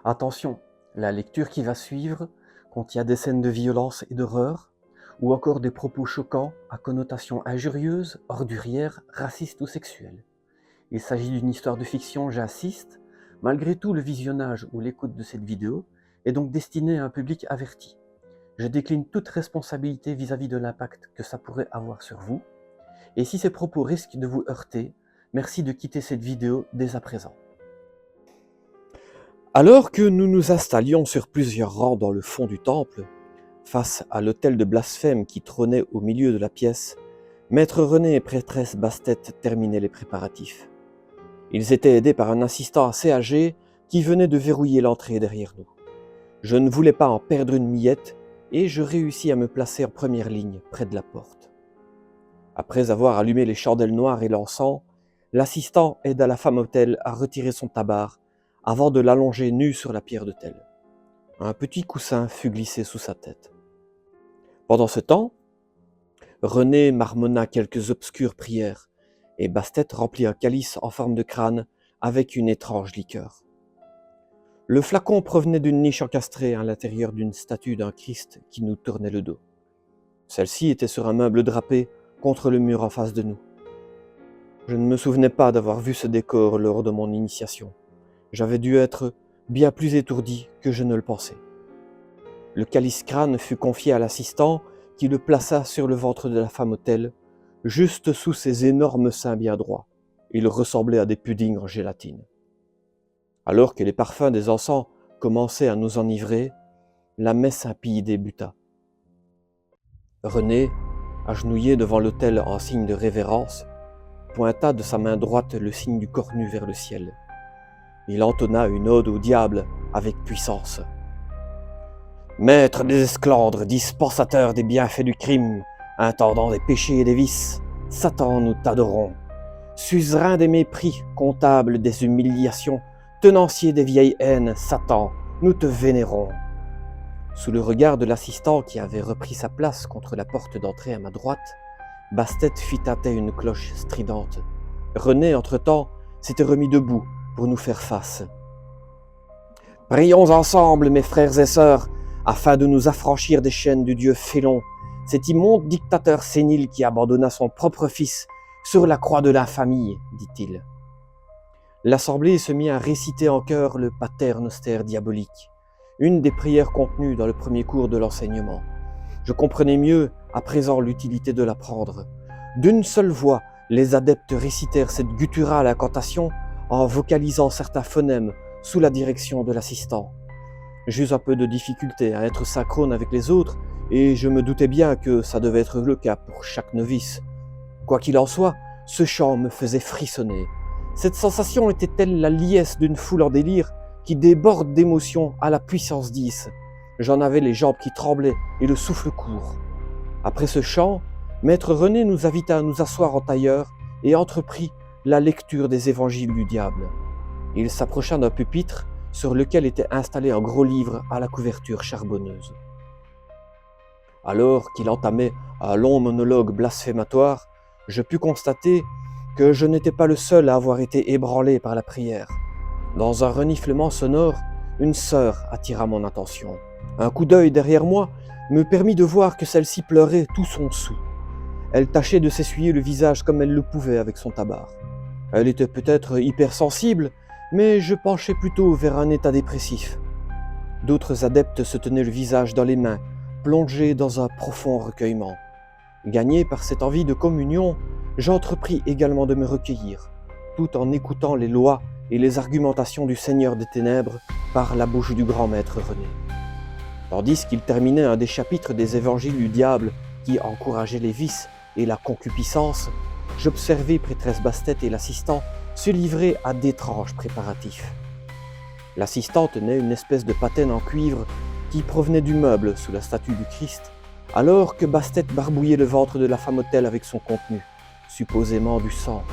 Attention, la lecture qui va suivre contient des scènes de violence et d'horreur, ou encore des propos choquants à connotation injurieuse, ordurière, raciste ou sexuelle. Il s'agit d'une histoire de fiction, j'insiste. Malgré tout, le visionnage ou l'écoute de cette vidéo est donc destiné à un public averti. Je décline toute responsabilité vis-à-vis de l'impact que ça pourrait avoir sur vous. Et si ces propos risquent de vous heurter, merci de quitter cette vidéo dès à présent. Alors que nous nous installions sur plusieurs rangs dans le fond du temple, face à l'autel de blasphème qui trônait au milieu de la pièce, Maître René et prêtresse Bastet terminaient les préparatifs. Ils étaient aidés par un assistant assez âgé qui venait de verrouiller l'entrée derrière nous. Je ne voulais pas en perdre une miette et je réussis à me placer en première ligne près de la porte. Après avoir allumé les chandelles noires et l'encens, l'assistant aida la femme autel à retirer son tabard avant de l'allonger nue sur la pierre d'autel. Un petit coussin fut glissé sous sa tête. Pendant ce temps, René marmonna quelques obscures prières et Bastet remplit un calice en forme de crâne avec une étrange liqueur. Le flacon provenait d'une niche encastrée à l'intérieur d'une statue d'un Christ qui nous tournait le dos. Celle-ci était sur un meuble drapé contre le mur en face de nous. Je ne me souvenais pas d'avoir vu ce décor lors de mon initiation. J'avais dû être bien plus étourdi que je ne le pensais. Le calice crâne fut confié à l'assistant qui le plaça sur le ventre de la femme autel, juste sous ses énormes seins bien droits. Il ressemblait à des puddings en gélatine. Alors que les parfums des encens commençaient à nous enivrer, la messe impie débuta. René, agenouillé devant l'autel en signe de révérence, pointa de sa main droite le signe du cornu vers le ciel. Il entonna une ode au diable avec puissance. « Maître des esclandres, dispensateur des bienfaits du crime, intendant des péchés et des vices, Satan, nous t'adorons. Suzerain des mépris, comptable des humiliations, tenancier des vieilles haines, Satan, nous te vénérons. » Sous le regard de l'assistant qui avait repris sa place contre la porte d'entrée à ma droite, Bastet fit tinter une cloche stridente. René, entre-temps, s'était remis debout pour nous faire face. « Prions ensemble, mes frères et sœurs, afin de nous affranchir des chaînes du Dieu félon, cet immonde dictateur sénile qui abandonna son propre fils sur la croix de l'infamie, dit-il. » L'assemblée se mit à réciter en chœur le Pater Noster diabolique, une des prières contenues dans le premier cours de l'enseignement. Je comprenais mieux à présent l'utilité de l'apprendre. D'une seule voix, les adeptes récitèrent cette gutturale incantation en vocalisant certains phonèmes sous la direction de l'assistant. J'eus un peu de difficulté à être synchrone avec les autres et je me doutais bien que ça devait être le cas pour chaque novice. Quoi qu'il en soit, ce chant me faisait frissonner. Cette sensation était-elle la liesse d'une foule en délire qui déborde d'émotion à la puissance 10. J'en avais les jambes qui tremblaient et le souffle court. Après ce chant, Maître René nous invita à nous asseoir en tailleur et entreprit la lecture des évangiles du diable. Il s'approcha d'un pupitre sur lequel était installé un gros livre à la couverture charbonneuse. Alors qu'il entamait un long monologue blasphématoire, je pus constater que je n'étais pas le seul à avoir été ébranlé par la prière. Dans un reniflement sonore, une sœur attira mon attention. Un coup d'œil derrière moi me permit de voir que celle-ci pleurait tout son soûl. Elle tâchait de s'essuyer le visage comme elle le pouvait avec son tabard. Elle était peut-être hypersensible, mais je penchais plutôt vers un état dépressif. D'autres adeptes se tenaient le visage dans les mains, plongés dans un profond recueillement. Gagné par cette envie de communion, j'entrepris également de me recueillir, tout en écoutant les lois et les argumentations du Seigneur des Ténèbres par la bouche du grand maître René. Tandis qu'il terminait un des chapitres des évangiles du diable qui encourageait les vices et la concupiscence, j'observai prêtresse Bastet et l'assistant se livrer à d'étranges préparatifs. L'assistant tenait une espèce de patène en cuivre qui provenait du meuble sous la statue du Christ, alors que Bastet barbouillait le ventre de la femme autel avec son contenu, supposément du sang.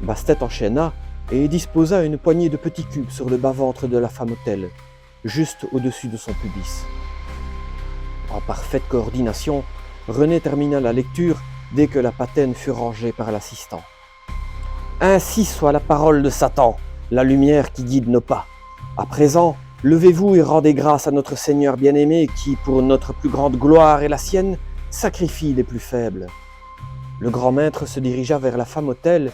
Bastet enchaîna et disposa une poignée de petits cubes sur le bas-ventre de la femme autel, juste au-dessus de son pubis. En parfaite coordination, René termina la lecture dès que la patène fut rangée par l'assistant. « Ainsi soit la parole de Satan, la lumière qui guide nos pas. À présent, Levez-vous et rendez grâce à notre Seigneur bien-aimé qui, pour notre plus grande gloire et la sienne, sacrifie les plus faibles. » Le grand maître se dirigea vers la femme-autel.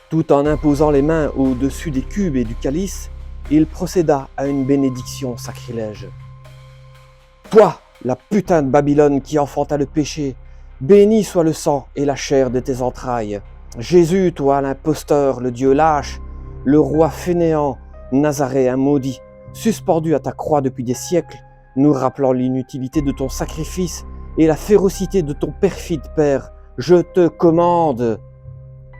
Tout en imposant les mains au-dessus des cubes et du calice, il procéda à une bénédiction sacrilège. « Toi, la putain de Babylone qui enfanta le péché, béni soit le sang et la chair de tes entrailles. Jésus, toi l'imposteur, le Dieu lâche, le roi fainéant, Nazaréen maudit, suspendu à ta croix depuis des siècles, nous rappelant l'inutilité de ton sacrifice et la férocité de ton perfide père, je te commande. »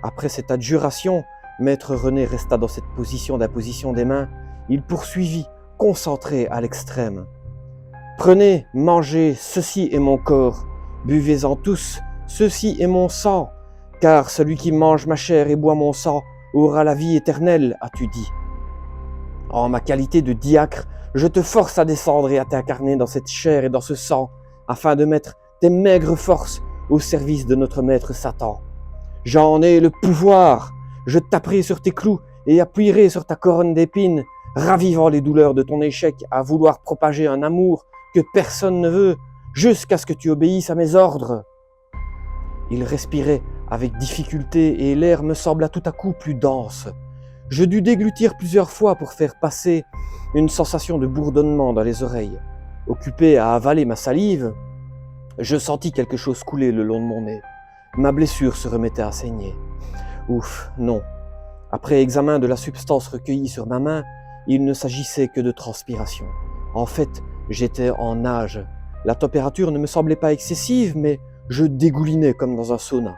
Après cette adjuration, maître René resta dans cette position d'imposition des mains. Il poursuivit, concentré à l'extrême. « Prenez, mangez, ceci est mon corps. Buvez-en tous, ceci est mon sang. Car celui qui mange ma chair et boit mon sang aura la vie éternelle, as-tu dit. En ma qualité de diacre, je te force à descendre et à t'incarner dans cette chair et dans ce sang, afin de mettre tes maigres forces au service de notre maître Satan. J'en ai le pouvoir. Je taperai sur tes clous et appuierai sur ta couronne d'épines, ravivant les douleurs de ton échec à vouloir propager un amour que personne ne veut, jusqu'à ce que tu obéisses à mes ordres. » Il respirait avec difficulté et l'air me sembla tout à coup plus dense. Je dus déglutir plusieurs fois pour faire passer une sensation de bourdonnement dans les oreilles. Occupé à avaler ma salive, je sentis quelque chose couler le long de mon nez. Ma blessure se remettait à saigner. Ouf, non. Après examen de la substance recueillie sur ma main, il ne s'agissait que de transpiration. En fait, j'étais en nage. La température ne me semblait pas excessive, mais je dégoulinais comme dans un sauna.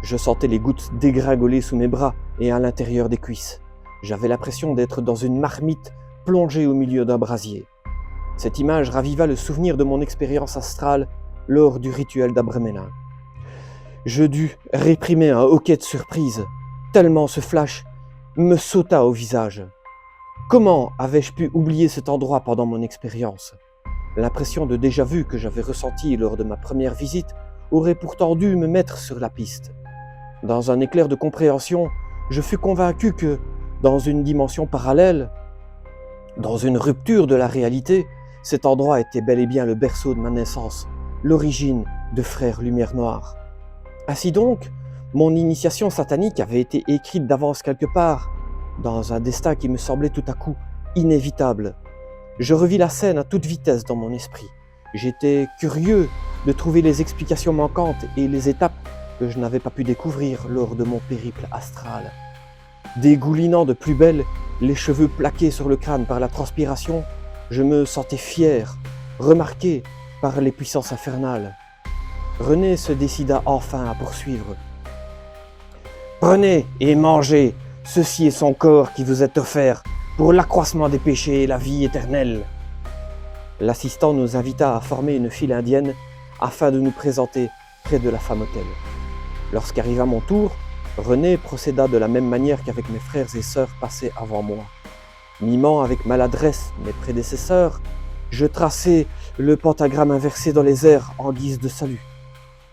Je sentais les gouttes dégringoler sous mes bras et à l'intérieur des cuisses. J'avais l'impression d'être dans une marmite plongée au milieu d'un brasier. Cette image raviva le souvenir de mon expérience astrale lors du rituel d'Abramelin. Je dus réprimer un hoquet de surprise, tellement ce flash me sauta au visage. Comment avais-je pu oublier cet endroit pendant mon expérience ? L'impression de déjà-vu que j'avais ressentie lors de ma première visite aurait pourtant dû me mettre sur la piste. Dans un éclair de compréhension, je fus convaincu que, dans une dimension parallèle, dans une rupture de la réalité, cet endroit était bel et bien le berceau de ma naissance, l'origine de Frères Lumière Noire. Ainsi donc, mon initiation satanique avait été écrite d'avance quelque part, dans un destin qui me semblait tout à coup inévitable. Je revis la scène à toute vitesse dans mon esprit. J'étais curieux de trouver les explications manquantes et les étapes que je n'avais pas pu découvrir lors de mon périple astral. Dégoulinant de plus belle, les cheveux plaqués sur le crâne par la transpiration, je me sentais fier, remarqué par les puissances infernales. René se décida enfin à poursuivre. « Prenez et mangez, ceci est son corps qui vous est offert pour l'accroissement des péchés et la vie éternelle. » L'assistant nous invita à former une file indienne afin de nous présenter près de la femme-autel. Lorsqu'arriva mon tour, René procéda de la même manière qu'avec mes frères et sœurs passés avant moi. Mimant avec maladresse mes prédécesseurs, je traçai le pentagramme inversé dans les airs en guise de salut.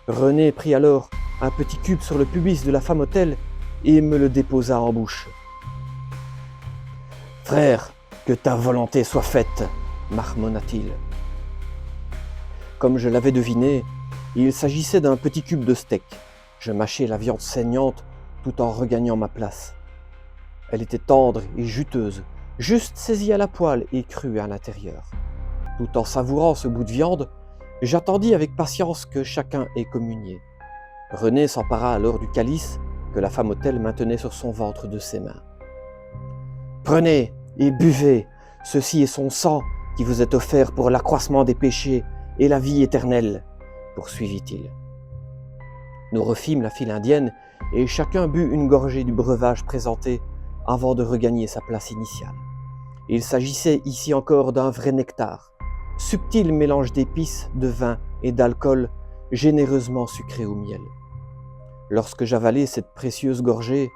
René prit alors un petit cube sur le pubis de la femme-autel et me le déposa en bouche. « Frère, que ta volonté soit faite, » marmonna-t-il. Comme je l'avais deviné, il s'agissait d'un petit cube de steak. Je mâchai la viande saignante tout en regagnant ma place. Elle était tendre et juteuse, juste saisie à la poêle et crue à l'intérieur. Tout en savourant ce bout de viande, j'attendis avec patience que chacun ait communié. René s'empara alors du calice que la femme-autel maintenait sur son ventre de ses mains. « Prenez et buvez, ceci est son sang qui vous est offert pour l'accroissement des péchés et la vie éternelle, » poursuivit-il. Nous refîmes la file indienne et chacun but une gorgée du breuvage présenté avant de regagner sa place initiale. Il s'agissait ici encore d'un vrai nectar, subtil mélange d'épices, de vin et d'alcool généreusement sucré au miel. Lorsque j'avalai cette précieuse gorgée,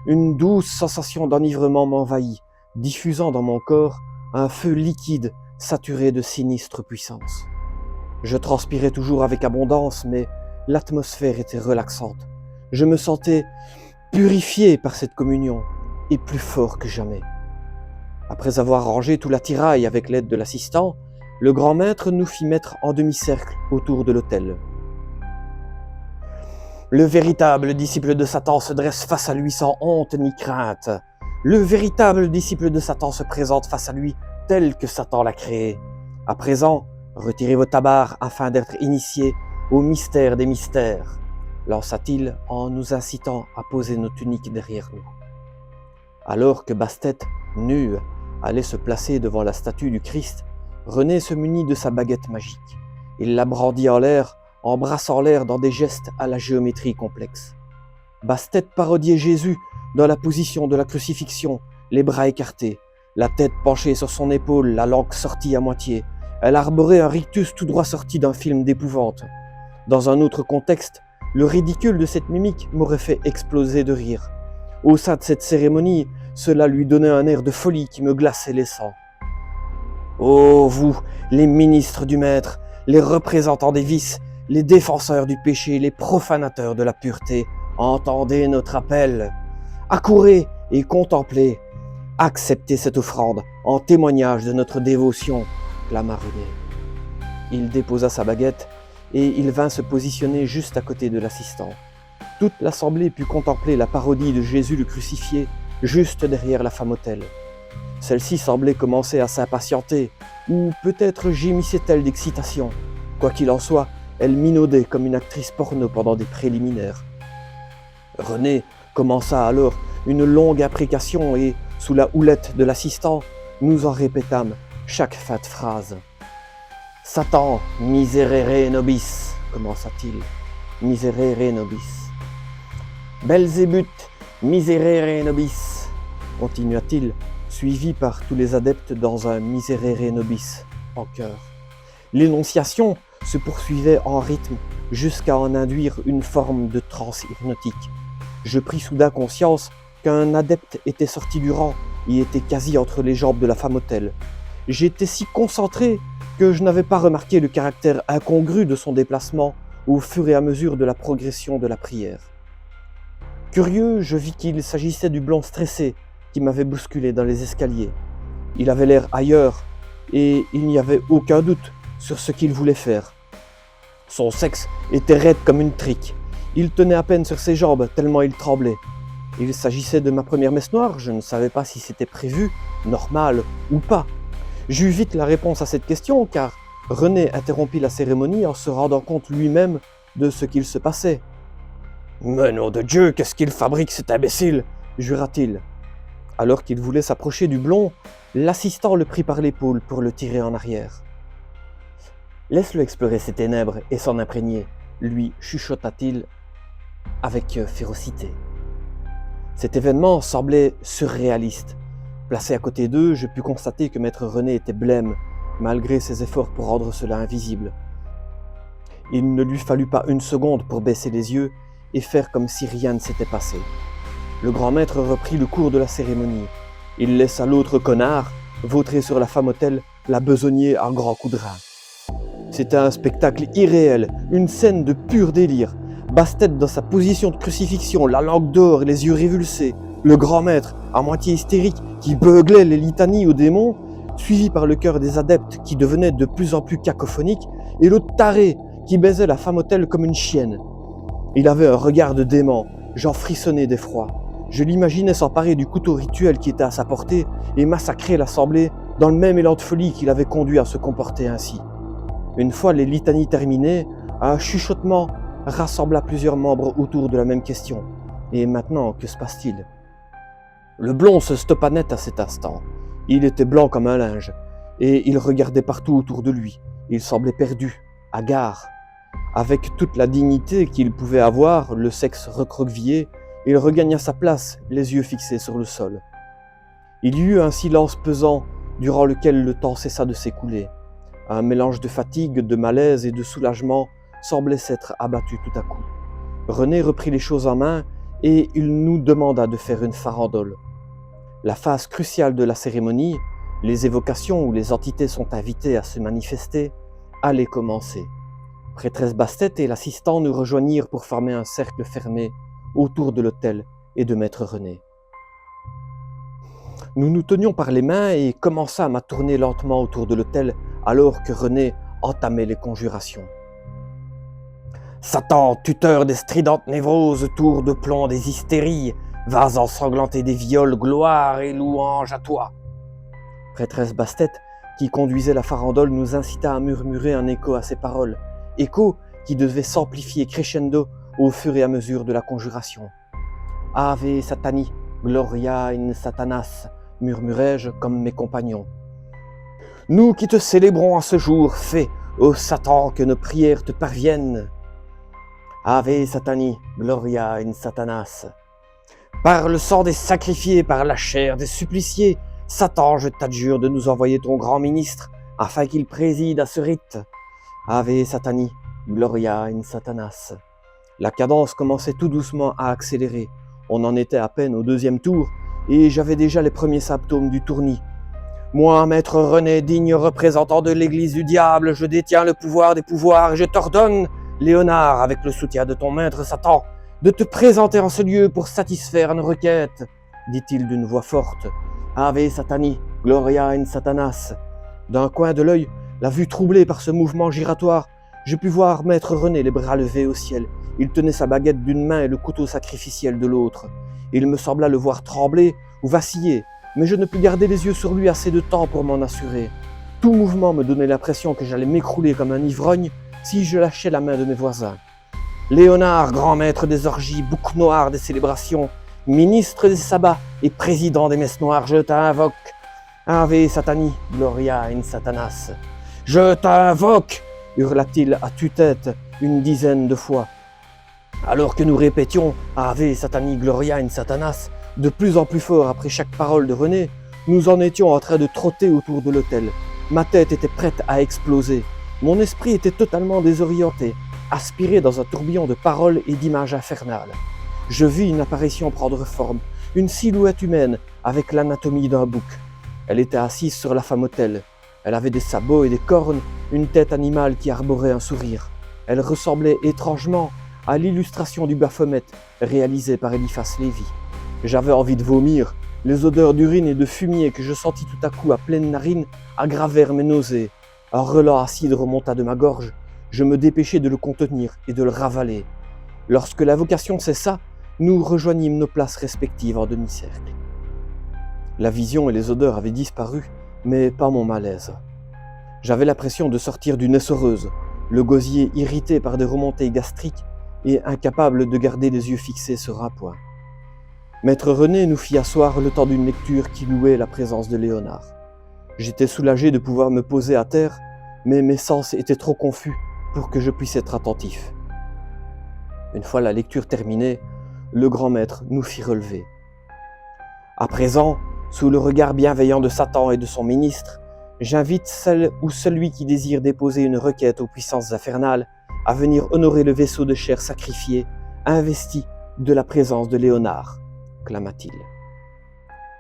une douce sensation d'enivrement m'envahit, diffusant dans mon corps un feu liquide saturé de sinistre puissance. Je transpirais toujours avec abondance, mais l'atmosphère était relaxante. Je me sentais purifié par cette communion et plus fort que jamais. Après avoir rangé tout l'attirail avec l'aide de l'assistant, le grand maître nous fit mettre en demi-cercle autour de l'autel. Le véritable disciple de Satan se dresse face à lui sans honte ni crainte. Le véritable disciple de Satan se présente face à lui tel que Satan l'a créé. À présent, retirez vos tabards afin d'être initiés au mystère des mystères, lança-t-il en nous incitant à poser nos tuniques derrière nous. Alors que Bastet, nu, allait se placer devant la statue du Christ, René se munit de sa baguette magique. Il la brandit en l'air, embrassant l'air dans des gestes à la géométrie complexe. Bastet parodiait Jésus dans la position de la crucifixion, les bras écartés, la tête penchée sur son épaule, la langue sortie à moitié. Elle arborait un rictus tout droit sorti d'un film d'épouvante. Dans un autre contexte, le ridicule de cette mimique m'aurait fait exploser de rire. Au sein de cette cérémonie, cela lui donnait un air de folie qui me glaçait les sangs. Ô vous, les ministres du Maître, les représentants des vices, les défenseurs du péché, les profanateurs de la pureté, entendez notre appel. Accourez et contemplez. Acceptez cette offrande en témoignage de notre dévotion, clama René. Il déposa sa baguette et il vint se positionner juste à côté de l'assistant. Toute l'assemblée put contempler la parodie de Jésus le crucifié juste derrière la femme autel. Celle-ci semblait commencer à s'impatienter, ou peut-être gémissait-elle d'excitation. Quoi qu'il en soit, elle minaudait comme une actrice porno pendant des préliminaires. René commença alors une longue imprécation et, sous la houlette de l'assistant, nous en répétâmes chaque fin de phrase. « Satan, miserere nobis » commença-t-il. « Miserere nobis. »« Belzébuth, miserere nobis » continua-t-il, suivi par tous les adeptes dans un miserere nobis en chœur. L'énonciation se poursuivait en rythme jusqu'à en induire une forme de transe hypnotique. Je pris soudain conscience qu'un adepte était sorti du rang et était quasi entre les jambes de la femme autel. J'étais si concentré que je n'avais pas remarqué le caractère incongru de son déplacement au fur et à mesure de la progression de la prière. Curieux, je vis qu'il s'agissait du blond stressé qui m'avait bousculé dans les escaliers. Il avait l'air ailleurs et il n'y avait aucun doute sur ce qu'il voulait faire. Son sexe était raide comme une trique. Il tenait à peine sur ses jambes tellement il tremblait. Il s'agissait de ma première messe noire, je ne savais pas si c'était prévu, normal ou pas. J'eus vite la réponse à cette question car René interrompit la cérémonie en se rendant compte lui-même de ce qu'il se passait. « Mais nom de Dieu, qu'est-ce qu'il fabrique cet imbécile » jura-t-il. Alors qu'il voulait s'approcher du blond, l'assistant le prit par l'épaule pour le tirer en arrière. « Laisse-le explorer ces ténèbres et s'en imprégner » lui chuchota-t-il avec férocité. Cet événement semblait surréaliste. Placé à côté d'eux, je pus constater que maître René était blême, malgré ses efforts pour rendre cela invisible. Il ne lui fallut pas une seconde pour baisser les yeux et faire comme si rien ne s'était passé. Le grand maître reprit le cours de la cérémonie. Il laissa l'autre connard, vautré sur la femme autel, la besogner à grands coups de rein. C'était un spectacle irréel, une scène de pur délire. Bastet dans sa position de crucifixion, la langue d'or et les yeux révulsés. Le grand maître, à moitié hystérique, qui beuglait les litanies aux démons, suivi par le chœur des adeptes qui devenait de plus en plus cacophonique, et l'autre taré qui baisait la femme autel comme une chienne. Il avait un regard de dément, j'en frissonnais d'effroi. Je l'imaginais s'emparer du couteau rituel qui était à sa portée et massacrer l'assemblée dans le même élan de folie qui l'avait conduit à se comporter ainsi. Une fois les litanies terminées, un chuchotement rassembla plusieurs membres autour de la même question. Et maintenant, que se passe-t-il ? Le blond se stoppa net à cet instant. Il était blanc comme un linge, et il regardait partout autour de lui. Il semblait perdu, hagard. Avec toute la dignité qu'il pouvait avoir, le sexe recroquevillé, il regagna sa place, les yeux fixés sur le sol. Il y eut un silence pesant, durant lequel le temps cessa de s'écouler. Un mélange de fatigue, de malaise et de soulagement semblait s'être abattu tout à coup. René reprit les choses en main et il nous demanda de faire une farandole. La phase cruciale de la cérémonie, les évocations où les entités sont invitées à se manifester, allait commencer. Prêtresse Bastet et l'assistant nous rejoignirent pour former un cercle fermé autour de l'autel et de maître René. Nous nous tenions par les mains et commençâmes à tourner lentement autour de l'autel alors que René entamait les conjurations. Satan, tuteur des stridentes névroses, tour de plomb des hystéries, vas ensanglanter des viols, gloire et louange à toi. Prêtresse Bastet, qui conduisait la farandole, nous incita à murmurer un écho à ses paroles, écho qui devait s'amplifier crescendo au fur et à mesure de la conjuration. Ave Satani, Gloria in Satanas, murmurai-je comme mes compagnons. Nous qui te célébrons en ce jour, fais, ô Satan, que nos prières te parviennent. Ave Satani, Gloria in Satanas. Par le sang des sacrifiés, par la chair des suppliciés, Satan, je t'adjure de nous envoyer ton grand ministre, afin qu'il préside à ce rite. Ave Satani, Gloria in Satanas. La cadence commençait tout doucement à accélérer. On en était à peine au deuxième tour, et j'avais déjà les premiers symptômes du tournis. Moi, maître René, digne représentant de l'église du diable, je détiens le pouvoir des pouvoirs, et je t'ordonne, Léonard, avec le soutien de ton maître Satan, de te présenter en ce lieu pour satisfaire une requête, dit-il d'une voix forte. Ave Satani, Gloria in Satanas. D'un coin de l'œil, la vue troublée par ce mouvement giratoire, je pus voir maître René les bras levés au ciel. Il tenait sa baguette d'une main et le couteau sacrificiel de l'autre. Il me sembla le voir trembler ou vaciller, mais je ne pus garder les yeux sur lui assez de temps pour m'en assurer. Tout mouvement me donnait l'impression que j'allais m'écrouler comme un ivrogne si je lâchais la main de mes voisins. Léonard, grand maître des orgies, bouc noir des célébrations, ministre des sabbats et président des messes noires, je t'invoque. Ave Satani, Gloria in Satanas. Je t'invoque, hurla-t-il à tue-tête une dizaine de fois. Alors que nous répétions Ave Satani, Gloria in Satanas, de plus en plus fort après chaque parole de René, nous en étions en train de trotter autour de l'autel. Ma tête était prête à exploser. Mon esprit était totalement désorienté, aspiré dans un tourbillon de paroles et d'images infernales. Je vis une apparition prendre forme, une silhouette humaine avec l'anatomie d'un bouc. Elle était assise sur la femme autel. Elle avait des sabots et des cornes, une tête animale qui arborait un sourire. Elle ressemblait étrangement à l'illustration du Baphomet réalisée par Eliphas Lévy. J'avais envie de vomir. Les odeurs d'urine et de fumier que je sentis tout à coup à pleine narine aggravèrent mes nausées. Un relent acide remonta de ma gorge. Je me dépêchai de le contenir et de le ravaler. Lorsque l'invocation cessa, nous rejoignîmes nos places respectives en demi-cercle. La vision et les odeurs avaient disparu, mais pas mon malaise. J'avais l'impression de sortir d'une essoreuse, le gosier irrité par des remontées gastriques et incapable de garder les yeux fixés sur un point. Maître René nous fit asseoir le temps d'une lecture qui louait la présence de Léonard. J'étais soulagé de pouvoir me poser à terre, mais mes sens étaient trop confus pour que je puisse être attentif. Une fois la lecture terminée, le grand maître nous fit relever. À présent, sous le regard bienveillant de Satan et de son ministre, j'invite celle ou celui qui désire déposer une requête aux puissances infernales à venir honorer le vaisseau de chair sacrifié, investi de la présence de Léonard, clama-t-il.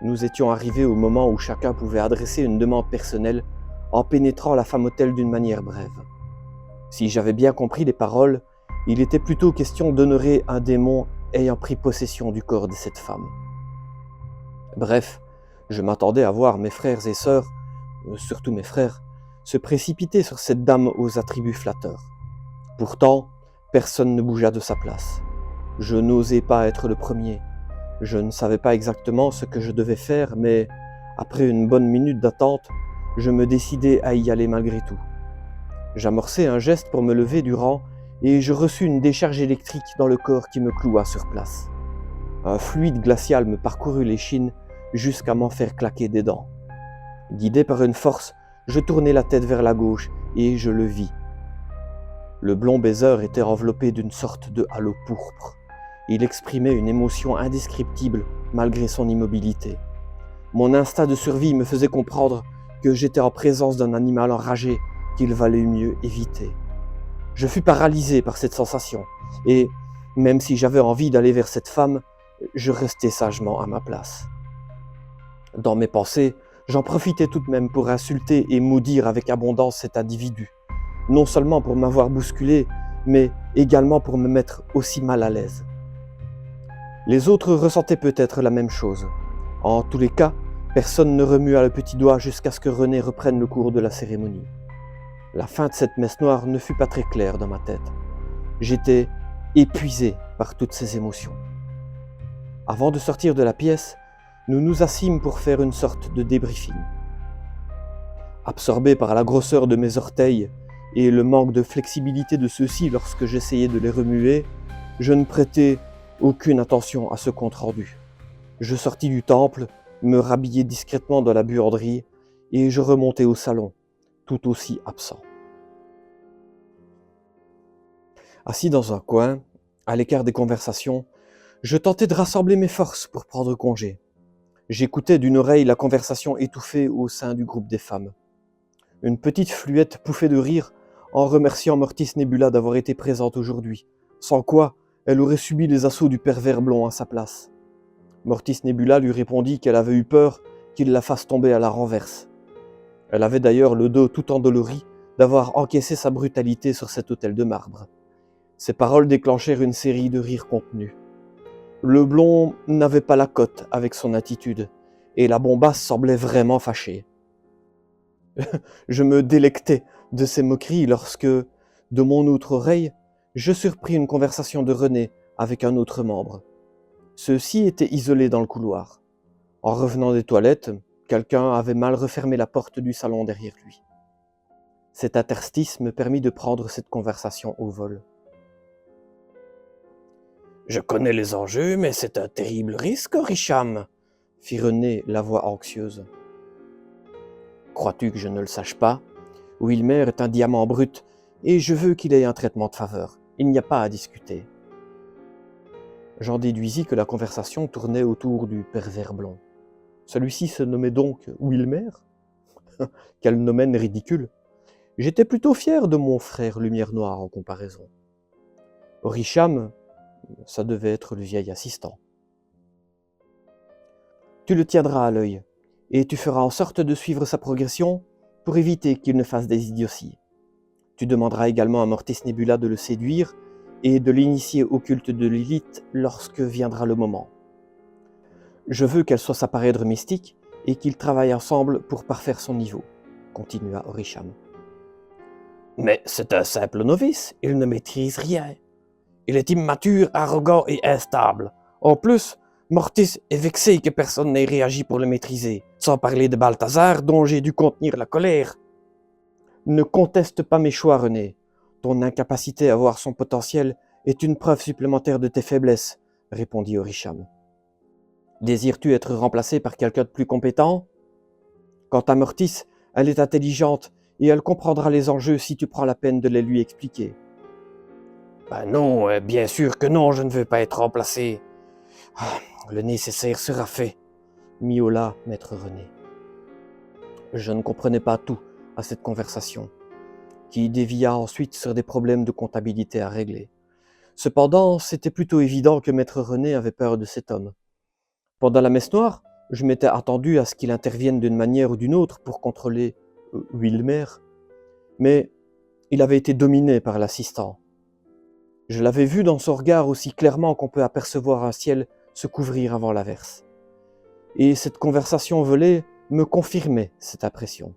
Nous étions arrivés au moment où chacun pouvait adresser une demande personnelle en pénétrant la femme autel d'une manière brève. Si j'avais bien compris les paroles, il était plutôt question d'honorer un démon ayant pris possession du corps de cette femme. Bref, je m'attendais à voir mes frères et sœurs, surtout mes frères, se précipiter sur cette dame aux attributs flatteurs. Pourtant, personne ne bougea de sa place. Je n'osais pas être le premier. Je ne savais pas exactement ce que je devais faire, mais après une bonne minute d'attente, je me décidai à y aller malgré tout. J'amorçai un geste pour me lever du rang et je reçus une décharge électrique dans le corps qui me cloua sur place. Un fluide glacial me parcourut l'échine jusqu'à m'en faire claquer des dents. Guidé par une force, je tournai la tête vers la gauche et je le vis. Le blond baiser était enveloppé d'une sorte de halo pourpre. Il exprimait une émotion indescriptible malgré son immobilité. Mon instinct de survie me faisait comprendre que j'étais en présence d'un animal enragé qu'il valait mieux éviter. Je fus paralysé par cette sensation et, même si j'avais envie d'aller vers cette femme, je restai sagement à ma place. Dans mes pensées, j'en profitais tout de même pour insulter et maudire avec abondance cet individu, non seulement pour m'avoir bousculé, mais également pour me mettre aussi mal à l'aise. Les autres ressentaient peut-être la même chose. En tous les cas, Personne ne remua le petit doigt jusqu'à ce que René reprenne le cours de la cérémonie. La fin de cette messe noire ne fut pas très claire dans ma tête. J'étais épuisé par toutes ces émotions. Avant de sortir de la pièce, nous nous assîmes pour faire une sorte de débriefing. Absorbé par la grosseur de mes orteils et le manque de flexibilité de ceux-ci lorsque j'essayais de les remuer, je ne prêtais aucune attention à ce compte-rendu. Je sortis du temple, me rhabillai discrètement dans la buanderie et je remontai au salon, tout aussi absent. Assis dans un coin, à l'écart des conversations, je tentais de rassembler mes forces pour prendre congé. J'écoutais d'une oreille la conversation étouffée au sein du groupe des femmes. Une petite fluette pouffait de rire en remerciant Mortis Nebula d'avoir été présente aujourd'hui, sans quoi elle aurait subi les assauts du pervers blond à sa place. Mortis Nebula lui répondit qu'elle avait eu peur qu'il la fasse tomber à la renverse. Elle avait d'ailleurs le dos tout endolori d'avoir encaissé sa brutalité sur cet autel de marbre. Ces paroles déclenchèrent une série de rires contenus. Le blond n'avait pas la cote avec son attitude, et la bombasse semblait vraiment fâchée. Je me délectais de ces moqueries lorsque, de mon autre oreille, je surpris une conversation de René avec un autre membre. Ceux-ci étaient isolés dans le couloir. En revenant des toilettes, quelqu'un avait mal refermé la porte du salon derrière lui. Cet interstice me permit de prendre cette conversation au vol. « Je connais les enjeux, mais c'est un terrible risque, Richam, » fit René, la voix anxieuse. « Crois-tu que je ne le sache pas? Wilmer est un diamant brut, et je veux qu'il ait un traitement de faveur. Il n'y a pas à discuter. » J'en déduisis que la conversation tournait autour du pervers blond. Celui-ci se nommait donc Wilmer? Quel nomen ridicule! J'étais plutôt fier de mon frère Lumière Noire en comparaison. Orisham, ça devait être le vieil assistant. Tu le tiendras à l'œil, et tu feras en sorte de suivre sa progression pour éviter qu'il ne fasse des idioties. Tu demanderas également à Mortis Nebula de le séduire et de l'initier au culte de Lilith lorsque viendra le moment. Je veux qu'elle soit sa parèdre mystique et qu'ils travaillent ensemble pour parfaire son niveau, continua Orisham. Mais c'est un simple novice, il ne maîtrise rien. Il est immature, arrogant et instable. En plus, Mortis est vexé que personne n'ait réagi pour le maîtriser, sans parler de Balthazar dont j'ai dû contenir la colère. Ne conteste pas mes choix, René. Ton incapacité à voir son potentiel est une preuve supplémentaire de tes faiblesses, répondit Orisham. Désires-tu être remplacé par quelqu'un de plus compétent? Quant à Mortis, elle est intelligente et elle comprendra les enjeux si tu prends la peine de les lui expliquer. Ben non, bien sûr que non, je ne veux pas être remplacé. Le nécessaire sera fait, miaula maître René. Je ne comprenais pas tout à cette conversation, qui dévia ensuite sur des problèmes de comptabilité à régler. Cependant, c'était plutôt évident que maître René avait peur de cet homme. Pendant la messe noire, je m'étais attendu à ce qu'il intervienne d'une manière ou d'une autre pour contrôler Wilmer, mais il avait été dominé par l'assistant. Je l'avais vu dans son regard aussi clairement qu'on peut apercevoir un ciel se couvrir avant l'averse. Et cette conversation volée me confirmait cette impression.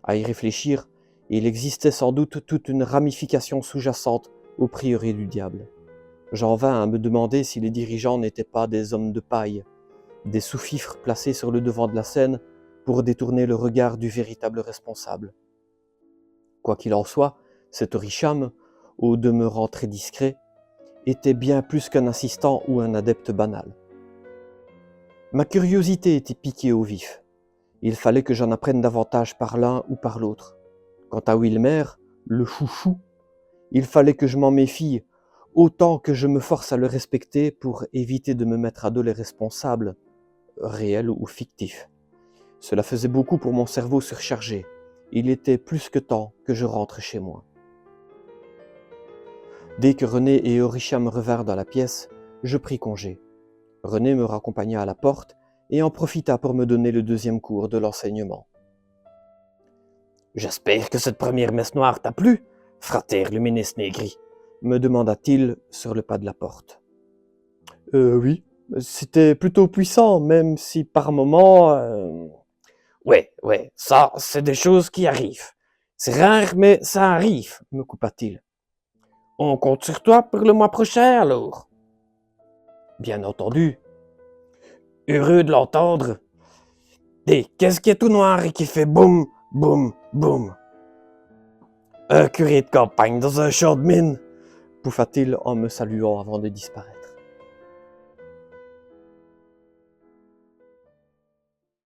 À y réfléchir, il existait sans doute toute une ramification sous-jacente au prieuré du diable. J'en vins à me demander si les dirigeants n'étaient pas des hommes de paille, des sous-fifres placés sur le devant de la scène pour détourner le regard du véritable responsable. Quoi qu'il en soit, cet Orisham, au demeurant très discret, était bien plus qu'un assistant ou un adepte banal. Ma curiosité était piquée au vif. Il fallait que j'en apprenne davantage par l'un ou par l'autre. Quant à Wilmer, le chouchou, il fallait que je m'en méfie, autant que je me force à le respecter pour éviter de me mettre à dos les responsables, réels ou fictifs. Cela faisait beaucoup pour mon cerveau surchargé. Il était plus que temps que je rentre chez moi. Dès que René et Orisham revinrent dans la pièce, je pris congé. René me raccompagna à la porte et en profita pour me donner le deuxième cours de l'enseignement. « J'espère que cette première messe noire t'a plu, frater Luminis Negri ?» me demanda-t-il sur le pas de la porte. Oui, C'était plutôt puissant, même si par moments... Ouais, ça, c'est des choses qui arrivent. C'est rare, mais ça arrive, me coupa-t-il. On compte sur toi pour le mois prochain, alors. Bien entendu. Heureux de l'entendre. Et qu'est-ce qui est tout noir et qui fait boum, boum, boum? Un curé de campagne dans un champ de mine, pouffa-t-il en me saluant avant de disparaître.